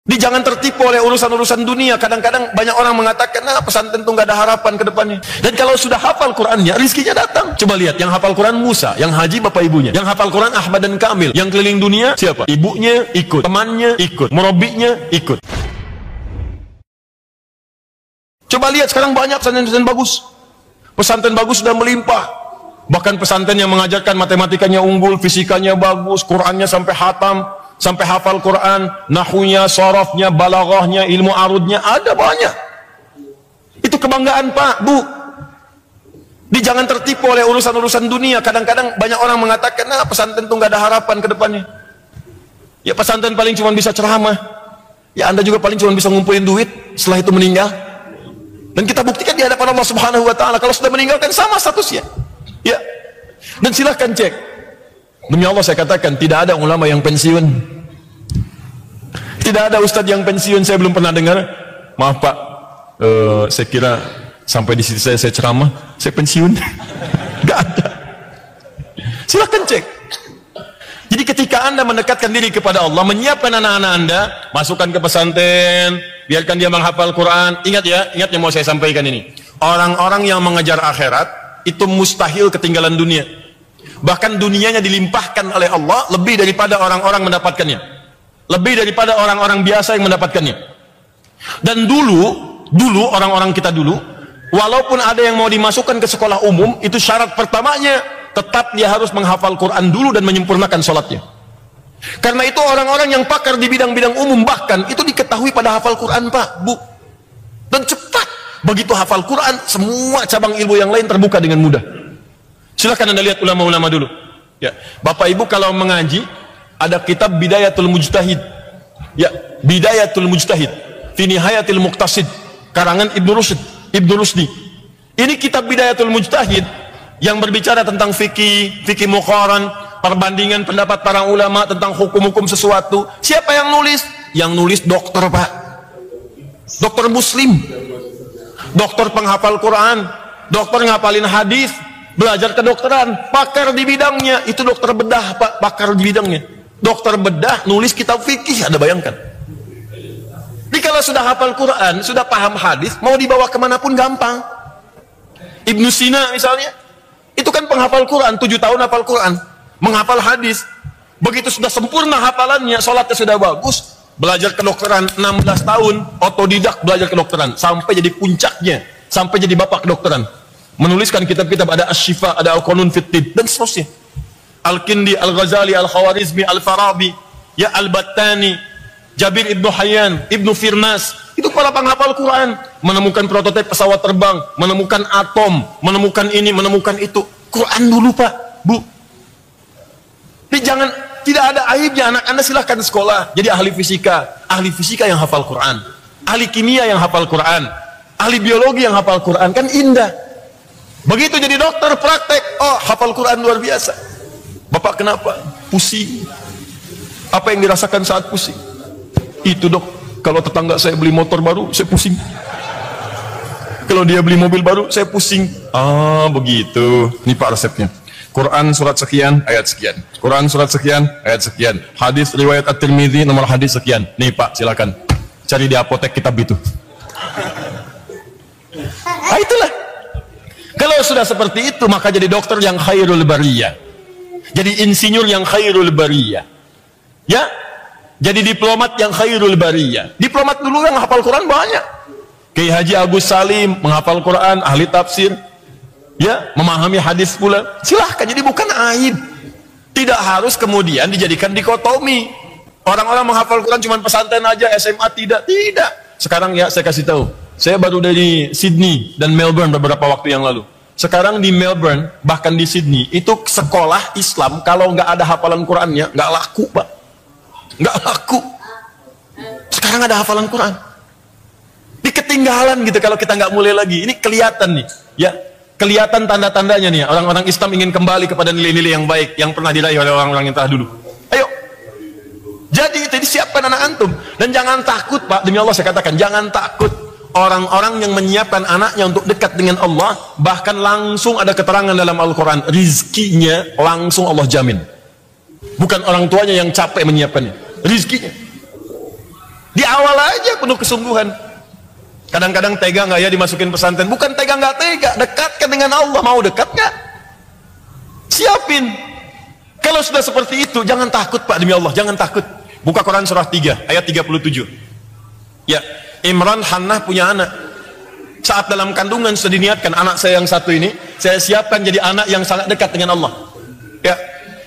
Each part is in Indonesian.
Jangan tertipu oleh urusan-urusan dunia. Kadang-kadang banyak orang mengatakan, nah pesantren itu nggak ada harapan ke depannya. Dan kalau sudah hafal Qurannya, rizkinya datang. Coba lihat, yang hafal Quran Musa, yang haji bapak ibunya. Yang hafal Quran Ahmad dan Kamil. Yang keliling dunia siapa? Ibunya ikut, temannya ikut, murabinya ikut. Coba lihat sekarang banyak pesantren-pesantren bagus. Pesantren bagus sudah melimpah. Bahkan pesantren yang mengajarkan matematikanya unggul, fisikanya bagus, Qurannya sampai hatam, sampai hafal Quran, nahunya, sorofnya, balaghahnya, ilmu arudnya, ada banyak. Itu kebanggaan Pak, Bu. Jangan tertipu oleh urusan-urusan dunia. Kadang-kadang banyak orang mengatakan, nah pesantren itu nggak ada harapan ke depannya. Ya pesantren paling cuma bisa ceramah. Ya Anda juga paling cuma bisa ngumpulin duit, setelah itu meninggal. Dan kita buktikan di hadapan Allah Subhanahu Wa Taala, kalau sudah meninggalkan sama statusnya. Ya. Dan silahkan cek. Demi Allah saya katakan, tidak ada ulama yang pensiun. Tidak ada ustadz yang pensiun, saya belum pernah dengar. Maaf Pak, saya kira sampai di situ saya ceramah, saya pensiun. Gak ada. Silahkan cek. Jadi ketika Anda mendekatkan diri kepada Allah, menyiapkan anak-anak Anda, masukkan ke pesantren, biarkan dia menghafal Quran. Ingat ya, ingat yang mau saya sampaikan ini. Orang-orang yang mengejar akhirat, itu mustahil ketinggalan dunia. Bahkan dunianya dilimpahkan oleh Allah lebih daripada orang-orang mendapatkannya, lebih daripada orang-orang biasa yang mendapatkannya. Dan dulu orang-orang kita dulu, walaupun ada yang mau dimasukkan ke sekolah umum, itu syarat pertamanya tetap dia harus menghafal Quran dulu dan menyempurnakan sholatnya. Karena itu orang-orang yang pakar di bidang-bidang umum bahkan itu diketahui pada hafal Quran Pak, Bu. Dan cepat begitu hafal Quran, semua cabang ilmu yang lain terbuka dengan mudah. Silahkan Anda lihat ulama-ulama dulu. Ya, Bapak Ibu kalau mengaji, ada kitab Bidayatul Mujtahid. Ya, Bidayatul Mujtahid fi Nihayatil Muqtasid, karangan Ibnu Rusdi. Ini kitab Bidayatul Mujtahid yang berbicara tentang fikih muqaran, perbandingan pendapat para ulama tentang hukum-hukum sesuatu. Siapa yang nulis? Yang nulis dokter Pak. Dokter Muslim. Dokter penghafal Quran, dokter ngapalin hadis, belajar kedokteran, pakar di bidangnya. Itu dokter bedah Pak, pakar di bidangnya. Dokter bedah nulis kitab fikih, Anda bayangkan. Jadi kalau sudah hafal Quran, sudah paham hadis, mau dibawa kemanapun gampang. Ibnu Sina misalnya, itu kan penghafal Quran, 7 tahun hafal Quran, menghafal hadis. Begitu sudah sempurna hafalannya, sholatnya sudah bagus, belajar kedokteran 16 tahun, otodidak belajar kedokteran, sampai jadi puncaknya, sampai jadi bapak kedokteran. Menuliskan kitab-kitab, ada Asy-Syifa, ada Al-Qanun fit Tibb, dan seterusnya. Al-Kindi, Al-Ghazali, Al-Khawarizmi, Al-Farabi, ya Al-Battani, Jabir Ibnu Hayyan, Ibnu Firnas, itu para penghafal Quran, menemukan prototipe pesawat terbang, menemukan atom, menemukan ini, menemukan itu. Quran dulu Pak, Bu. Jadi jangan, tidak ada aibnya anak Anda silahkan sekolah jadi ahli fisika yang hafal Quran, ahli kimia yang hafal Quran, ahli biologi yang hafal Quran, kan indah. Begitu jadi dokter praktek, oh hafal Quran luar biasa. Bapak kenapa? Pusing. Apa yang dirasakan saat pusing? Itu Dok, kalau tetangga saya beli motor baru, saya pusing. Kalau dia beli mobil baru, saya pusing. Ah begitu. Ini Pak resepnya. Quran surat sekian, ayat sekian. Quran surat sekian, ayat sekian. Hadis riwayat At-Tirmidzi, nomor hadis sekian. Nih Pak, silakan. Cari di apotek kitab itu. Nah itulah. Kalau sudah seperti itu, maka jadi dokter yang khairul bariyah. Jadi insinyur yang khairul bariyah. Ya? Jadi diplomat yang khairul bariyah. Diplomat dulu yang hafal Quran banyak. Kiai Haji Agus Salim menghafal Quran, ahli tafsir. Ya, memahami hadis pula. Silahkan, jadi bukan aib. Tidak harus kemudian dijadikan dikotomi. Orang-orang menghafal Quran cuma pesantren aja, SMA tidak. Sekarang ya saya kasih tahu. Saya baru dari Sydney dan Melbourne beberapa waktu yang lalu. Sekarang di Melbourne, bahkan di Sydney, itu sekolah Islam kalau nggak ada hafalan Qurannya, nggak laku Pak. Nggak laku. Sekarang ada hafalan Quran. Di ketinggalan gitu kalau kita nggak mulai lagi. Ini kelihatan nih, ya. Kelihatan tanda-tandanya nih, orang-orang Islam ingin kembali kepada nilai-nilai yang baik yang pernah diraih oleh orang-orang yang telah dulu. Ayo. Jadi siapkan anak antum dan jangan takut Pak, demi Allah saya katakan, jangan takut. Orang-orang yang menyiapkan anaknya untuk dekat dengan Allah, bahkan langsung ada keterangan dalam Al-Quran, rizkinya langsung Allah jamin. Bukan orang tuanya yang capek menyiapkannya, rizkinya. Di awal aja penuh kesungguhan. Kadang-kadang tega nggak ya dimasukin pesantren? Bukan tega nggak tega, dekatkan dengan Allah. Mau dekat nggak? Siapin. Kalau sudah seperti itu, jangan takut Pak, demi Allah, jangan takut. Buka Quran surah 3 ayat 37. Ya, Imran Hannah punya anak. Saat dalam kandungan sudah diniatkan, anak saya yang satu ini saya siapkan jadi anak yang sangat dekat dengan Allah. Ya,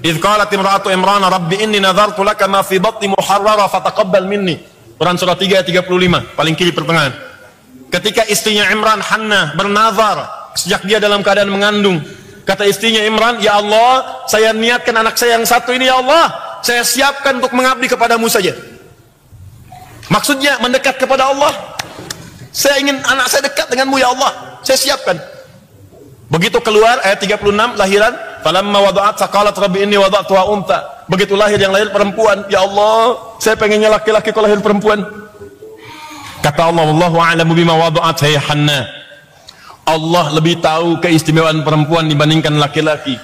idz qalat imra'atu Imran rabbi inni nadartu laka ma fi batni muharrara fataqabbal minni. Quran surah 3 ayat 35, paling kiri pertengahan. Ketika istrinya Imran Hannah bernazar sejak dia dalam keadaan mengandung, kata istrinya Imran, ya Allah, saya niatkan anak saya yang satu ini, ya Allah, saya siapkan untuk mengabdi kepadamu saja. Maksudnya mendekat kepada Allah. Saya ingin anak saya dekat denganmu, ya Allah, saya siapkan. Begitu keluar ayat 36 lahiran, falamma wada'at saqalat rabbi inni wada'tuha untha. Begitu lahir yang lahir perempuan, ya Allah, saya pengennya laki-laki kalau lahir perempuan. Kata Allah, wallahu a'lamu bima wada'at hay Hannah. Allah lebih tahu keistimewaan perempuan dibandingkan laki-laki.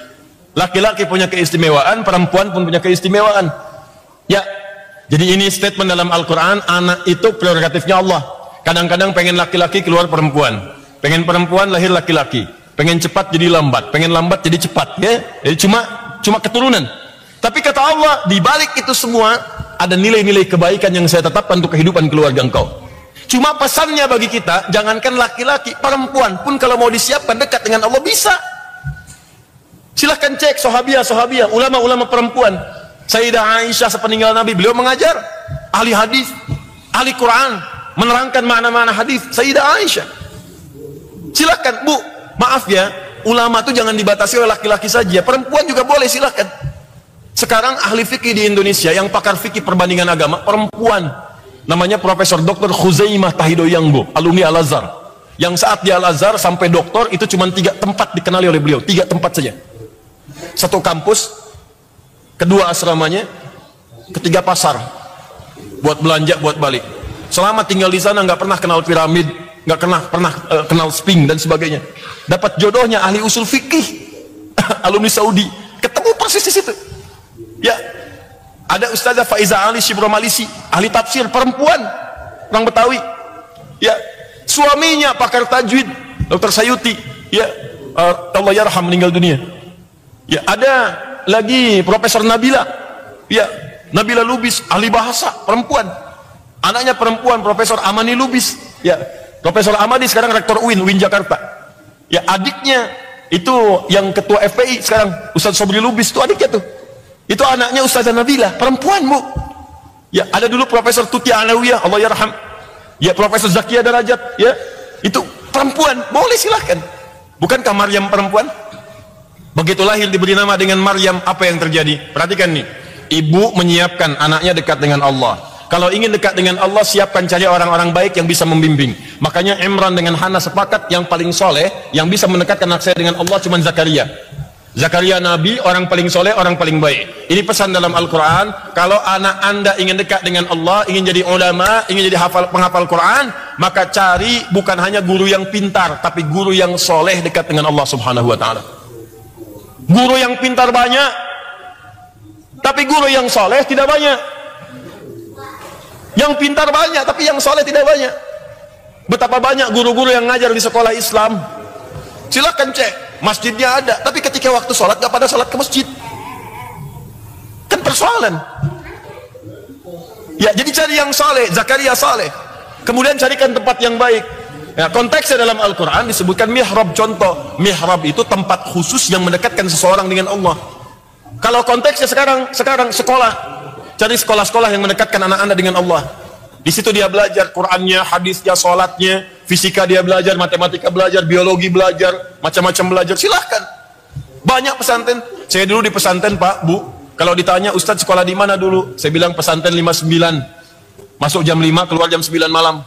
Laki-laki punya keistimewaan, perempuan pun punya keistimewaan. Ya, jadi ini statement dalam Al-Quran, anak itu prerogatifnya Allah. Kadang-kadang pengen laki-laki keluar perempuan, pengen perempuan lahir laki-laki, pengen cepat jadi lambat, pengen lambat jadi cepat, ya. Jadi cuma keturunan. Tapi kata Allah, di balik itu semua ada nilai-nilai kebaikan yang saya tetapkan untuk kehidupan keluarga engkau. Cuma pesannya bagi kita, jangankan laki-laki, perempuan pun kalau mau disiapkan dekat dengan Allah bisa. Silahkan cek sahabiah, ulama-ulama perempuan. Sayyidah Aisyah sepeninggal Nabi, beliau mengajar, ahli hadis, ahli Quran, menerangkan makna-makna hadis. Sayyidah Aisyah. Silahkan, Bu, maaf ya, ulama itu jangan dibatasi oleh laki-laki saja, perempuan juga boleh, silahkan. Sekarang ahli fikih di Indonesia yang pakar fikih perbandingan agama, perempuan, namanya Profesor Dr. Khuzaimah Tahidoyangbo, alumni Al-Azhar, yang saat di Al-Azhar sampai doktor itu cuma 3 tempat dikenali oleh beliau, 3 tempat saja. 1 kampus, 2 asramanya, 3 pasar, buat belanja, buat balik. Selama tinggal di sana nggak pernah kenal piramid, nggak pernah kenal sphinx dan sebagainya. Dapat jodohnya ahli usul fikih, alumni Saudi, ketemu persis di situ. Ya, ada Ustazah Faiza Ali Shibromalisi, ahli tafsir, perempuan, orang Betawi. Ya, suaminya pakar tajwid, Dr. Sayuti. Ya, Allah yarham, meninggal dunia. Ya, ada lagi Profesor Nabila. Ya, Nabila Lubis, ahli bahasa, perempuan. Anaknya perempuan, Profesor Amani Lubis. Ya, Profesor Amani sekarang rektor UIN Jakarta. Ya, adiknya itu yang ketua FPI sekarang, Ustaz Sobri Lubis, itu adiknya tuh. Itu anaknya Ustazah Nabila, perempuan, Bu. Ya, ada dulu Profesor Tuti Alawiyah, Allah yarham. Ya, Profesor Zakia Darajat, ya, itu perempuan, boleh silahkan. Bukankah Maryam perempuan? Begitu lahir diberi nama dengan Maryam, apa yang terjadi? Perhatikan nih, ibu menyiapkan anaknya dekat dengan Allah. Kalau ingin dekat dengan Allah, siapkan cari orang-orang baik yang bisa membimbing. Makanya Imran dengan Hannah sepakat yang paling soleh, yang bisa mendekatkan anak saya dengan Allah cuma Zakaria. Zakaria Nabi, orang paling soleh, orang paling baik. Ini pesan dalam Al-Quran. Kalau anak anda ingin dekat dengan Allah, ingin jadi ulama, ingin jadi penghafal Quran, maka cari bukan hanya guru yang pintar, tapi guru yang soleh dekat dengan Allah Subhanahu Wa Taala. Guru yang pintar banyak, tapi guru yang soleh tidak banyak. Yang pintar banyak, tapi yang soleh tidak banyak. Betapa banyak guru-guru yang ngajar di sekolah Islam. Silakan cek, masjidnya ada, tapi ketika waktu sholat gak pada sholat ke masjid. Kan persoalan. Ya, jadi cari yang soleh, Zakaria soleh. Kemudian carikan tempat yang baik. Ya, konteksnya dalam Al-Quran disebutkan mihrab. Contoh, mihrab itu tempat khusus yang mendekatkan seseorang dengan Allah. Kalau konteksnya sekarang sekolah, cari sekolah-sekolah yang mendekatkan anak anda dengan Allah. Di situ dia belajar Qurannya, hadisnya, sholatnya, fisika dia belajar, matematika belajar, biologi belajar, macam-macam belajar. Silahkan. Banyak pesantren. Saya dulu di pesantren, Pak, Bu, kalau ditanya Ustadz sekolah di mana dulu, saya bilang pesantren 59. Masuk jam 5, keluar jam 9 malam.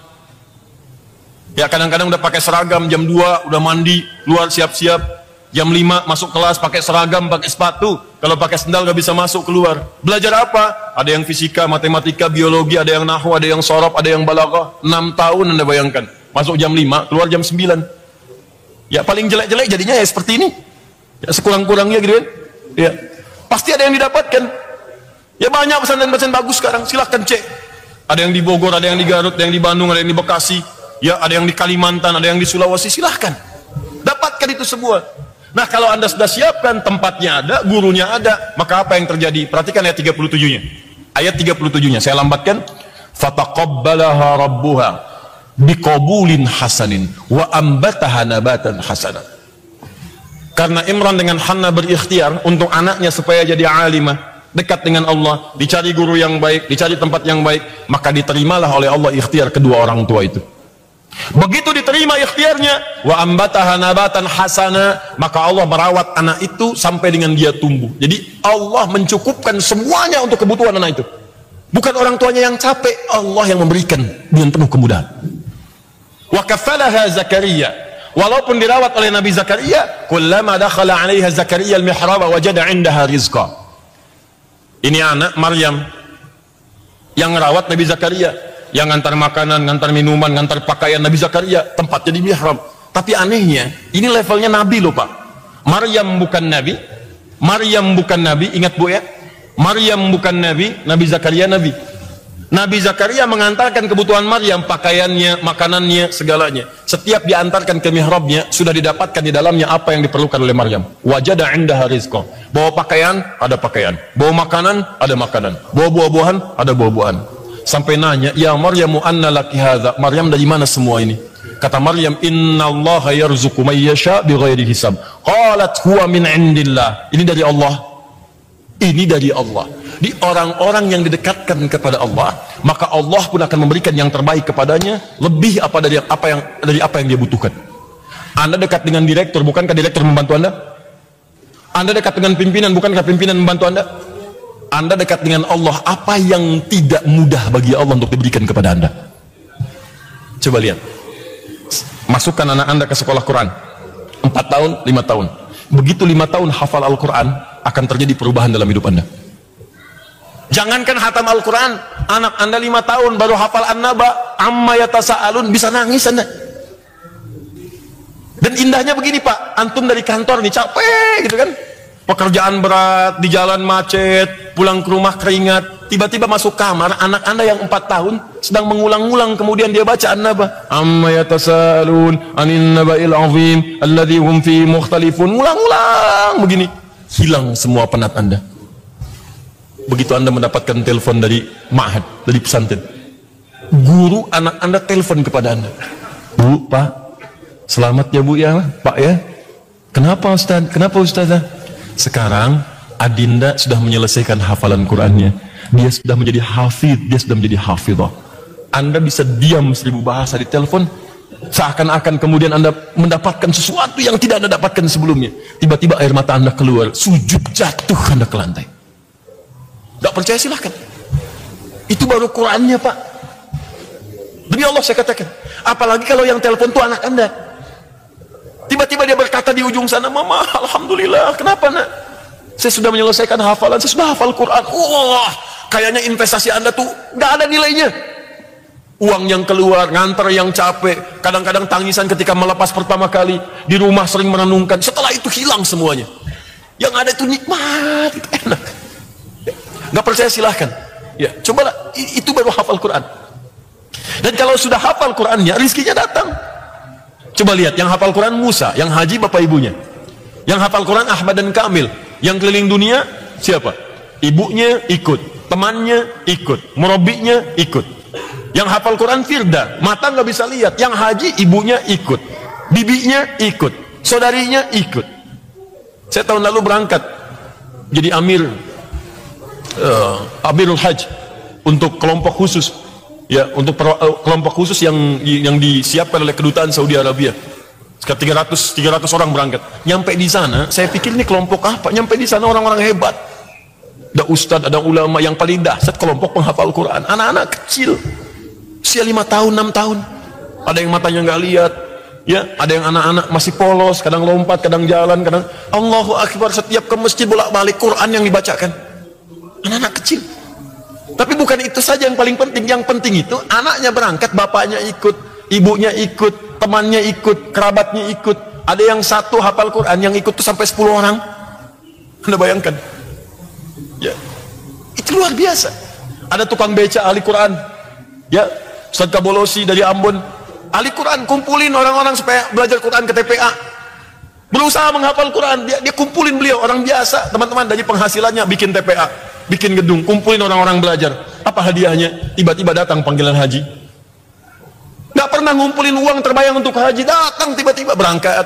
Ya, kadang-kadang udah pakai seragam, jam 2 udah mandi, keluar siap-siap. Jam 5 masuk kelas pakai seragam, pakai sepatu. Kalau pakai sendal gak bisa masuk keluar. Belajar apa? Ada yang fisika, matematika, biologi, ada yang nahwu, ada yang sorof, ada yang balaghah. 6 tahun Anda bayangkan. Masuk jam 5, keluar jam 9. Ya, paling jelek-jelek jadinya ya seperti ini. Ya, sekurang-kurangnya gitu kan. Ya, pasti ada yang didapatkan. Ya, banyak pesantren-pesantren bagus sekarang, silahkan cek. Ada yang di Bogor, ada yang di Garut, ada yang di Bandung, ada yang di Bekasi, ya, ada yang di Kalimantan, ada yang di Sulawesi. Silahkan dapatkan itu semua. Nah, kalau Anda sudah siapkan, tempatnya ada, gurunya ada, maka apa yang terjadi? Perhatikan ayat 37-nya. Ayat 37-nya saya lambatkan. Fataqabbalaha rabbuha biqabulin hasanin wa ambataha nabatan hasanan. Karena Imran dengan Hannah berikhtiar untuk anaknya supaya jadi alimah, dekat dengan Allah, dicari guru yang baik, dicari tempat yang baik, maka diterimalah oleh Allah ikhtiar kedua orang tua itu. Begitu diterima ikhtiarnya, wa ambataha nabatan hasana, maka Allah merawat anak itu sampai dengan dia tumbuh. Jadi Allah mencukupkan semuanya untuk kebutuhan anak itu. Bukan orang tuanya yang capek, Allah yang memberikan dengan penuh kemudahan. Wa kafalaha Zakaria, walaupun dirawat oleh Nabi Zakaria, kullama dakhala 'alaiha Zakaria al-mihrab wajada 'indaha rizqa. Ini anak Maryam yang merawat Nabi Zakaria, yang ngantar makanan, ngantar minuman, ngantar pakaian Nabi Zakaria, tempatnya di mihrab. Tapi anehnya, ini levelnya Nabi loh Pak. Maryam bukan Nabi, Maryam bukan Nabi, ingat Bu ya, Maryam bukan Nabi, Nabi Zakaria Nabi. Nabi Zakaria mengantarkan kebutuhan Maryam, pakaiannya, makanannya, segalanya. Setiap diantarkan ke mihrabnya, sudah didapatkan di dalamnya apa yang diperlukan oleh Maryam. Wajada 'indaha rizqa. Bawa pakaian, ada pakaian. Bawa makanan, ada makanan. Bawa buah-buahan, ada buah-buahan. Sampai nanya, ya Maryamu anna laki hadza? Maryam, dari mana semua ini? Kata Maryam, innallaha yarzuqu may yasha bighairi hisab. Qalat huwa min 'indillah. Ini dari Allah. Ini dari Allah. Di orang-orang yang didekatkan kepada Allah, maka Allah pun akan memberikan yang terbaik kepadanya, lebih dari apa yang dia butuhkan. Anda dekat dengan direktur, bukankah direktur membantu Anda? Anda dekat dengan pimpinan, bukankah pimpinan membantu Anda? Anda dekat dengan Allah, apa yang tidak mudah bagi Allah untuk diberikan kepada Anda? Coba lihat. Masukkan anak Anda ke sekolah Quran 4 tahun, 5 tahun. Begitu 5 tahun hafal Al-Quran, akan terjadi perubahan dalam hidup Anda. Jangankan hatam Al-Quran, anak Anda 5 tahun baru hafal An-Naba, amma yatasa'alun, bisa nangis Anda. Dan indahnya begini Pak, antum dari kantor nih capek gitu kan, pekerjaan berat, di jalan macet, pulang ke rumah keringat, tiba-tiba masuk kamar, anak Anda yang 4 tahun sedang mengulang-ulang, kemudian dia baca An-Naba, amma yatasa'alun anin naba'il azim alladzi hum fi mukhtalifun, ulang-ulang begini, hilang semua penat Anda. Begitu Anda mendapatkan telepon dari ma'had, dari pesantren, guru anak Anda telepon kepada Anda, Bu, Pak, selamat ya Bu ya, Pak ya. Kenapa Ustaz? Kenapa Ustazah? Sekarang Adinda sudah menyelesaikan hafalan Qurannya, dia sudah menjadi hafidh, dia sudah menjadi hafidhah. Anda bisa diam 1000 bahasa di telepon, seakan-akan kemudian Anda mendapatkan sesuatu yang tidak Anda dapatkan sebelumnya. Tiba-tiba air mata Anda keluar, sujud jatuh Anda ke lantai. Tidak percaya silahkan. Itu baru Qurannya Pak. Demi Allah saya katakan. Apalagi kalau yang telepon itu anak Anda. Tiba-tiba dia berkata di ujung sana, Mama, Alhamdulillah. Kenapa nak? Saya sudah menyelesaikan hafalan, saya sudah hafal Quran. Wah, kayaknya investasi Anda tuh nggak ada nilainya. Uang yang keluar, nganter yang capek, kadang-kadang tangisan ketika melepas pertama kali, di rumah sering merenungkan. Setelah itu hilang semuanya. Yang ada itu nikmat, itu enak. Nggak percaya silahkan ya, cobalah, itu baru hafal Quran. Dan kalau sudah hafal Qurannya, rizkinya datang. Coba lihat, yang hafal Quran Musa, yang haji bapak ibunya. Yang hafal Quran Ahmad dan Kamil. Yang keliling dunia siapa? Ibunya ikut, temannya ikut, murabinya ikut. Yang hafal Quran Firda, mata nggak bisa lihat. Yang haji ibunya ikut, bibinya ikut, saudarinya ikut. Saya tahun lalu berangkat jadi Amirul Hajj untuk kelompok khusus, ya, untuk kelompok khusus yang disiapkan oleh kedutaan Saudi Arabia. Sekitar 300 orang berangkat. Nyampe di sana, saya pikir ini kelompok apa? Nyampe di sana orang-orang hebat. Ada ustadz, ada ulama, yang paling dahsyat kelompok penghafal Quran. Anak-anak kecil, usia 5 tahun, 6 tahun. Ada yang matanya nggak lihat, ya, ada yang anak-anak masih polos, kadang lompat, kadang jalan, kadang Allahu Akbar, setiap ke masjid bolak-balik Quran yang dibacakan. Anak-anak kecil. Tapi bukan itu saja yang paling penting. Yang penting itu anaknya berangkat, bapaknya ikut, ibunya ikut, temannya ikut, kerabatnya ikut. Ada yang satu hafal Quran, yang ikut tuh sampai 10 orang. Anda bayangkan ya, itu luar biasa. Ada tukang beca ahli Quran, Ya, Ustaz Kabolosi dari Ambon, ahli Quran, kumpulin orang-orang supaya belajar Quran ke TPA. Berusaha menghafal Quran, dia kumpulin beliau, orang biasa, teman-teman, dari penghasilannya bikin TPA, bikin gedung, kumpulin orang-orang belajar. Apa hadiahnya? Tiba-tiba datang panggilan haji. Gak pernah ngumpulin uang terbayang untuk haji, datang tiba-tiba berangkat.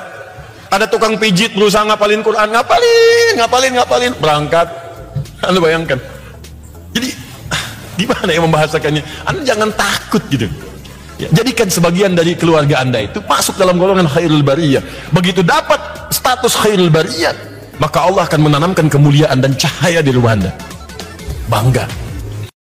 Ada tukang pijit berusaha ngapalin Quran, ngapalin, berangkat. Anda bayangkan. Jadi gimana yang membahasakannya? Anda jangan takut gitu. Ya, jadikan sebagian dari keluarga Anda itu masuk dalam golongan khairul bariyah. Begitu dapat status khairul bariyah, maka Allah akan menanamkan kemuliaan dan cahaya di rumah Anda. Bangga.